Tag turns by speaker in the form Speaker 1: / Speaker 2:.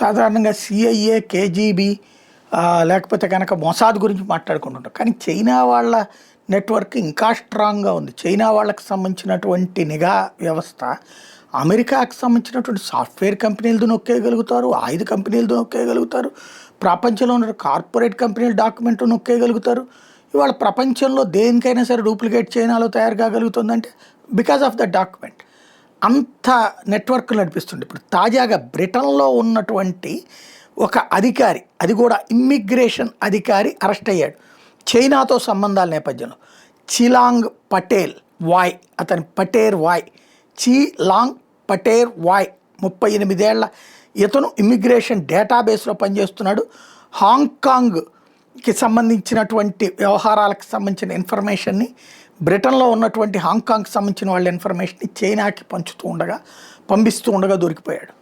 Speaker 1: సాధారణంగా CIA, KGB లేకపోతే కనుక మొసాద్ గురించి మాట్లాడుకుంటుంటాం. కానీ చైనా వాళ్ళ నెట్వర్క్ ఇంకా స్ట్రాంగ్గా ఉంది. చైనా వాళ్ళకి సంబంధించినటువంటి నిఘా వ్యవస్థ అమెరికాకు సంబంధించినటువంటి సాఫ్ట్వేర్ కంపెనీలతో నొక్కేయగలుగుతారు, ఆయుధ కంపెనీలతో నొక్కేయగలుగుతారు, ప్రపంచంలో ఉన్న కార్పొరేట్ కంపెనీల డాక్యుమెంట్ నొక్కేయగలుగుతారు. ఇవాళ ప్రపంచంలో దేనికైనా సరే డూప్లికేట్ చైనాలో తయారు కాగలుగుతుందంటే బికాజ్ ఆఫ్ ద డాక్యుమెంట్. అంత నెట్వర్క్ నడిపిస్తుంది. ఇప్పుడు తాజాగా బ్రిటన్లో ఉన్నటువంటి ఒక అధికారి, అది కూడా ఇమ్మిగ్రేషన్ అధికారి అరెస్ట్ అయ్యాడు చైనాతో సంబంధాల నేపథ్యంలో. చిలాంగ్ పటేల్ వాయ్, అతని పటేర్ వాయ్, చిలాంగ్ పటేర్ వాయ్ 38 ఏళ్ల ఇతను ఇమ్మిగ్రేషన్ డేటాబేస్లో పనిచేస్తున్నాడు. హాంకాంగ్కి సంబంధించినటువంటి వ్యవహారాలకు సంబంధించిన ఇన్ఫర్మేషన్ని, బ్రిటన్లో ఉన్నటువంటి హాంకాంగ్కి సంబంధించిన వాళ్ళ ఇన్ఫర్మేషన్ని చైనాకి పంపిస్తూ ఉండగా దొరికిపోయాడు.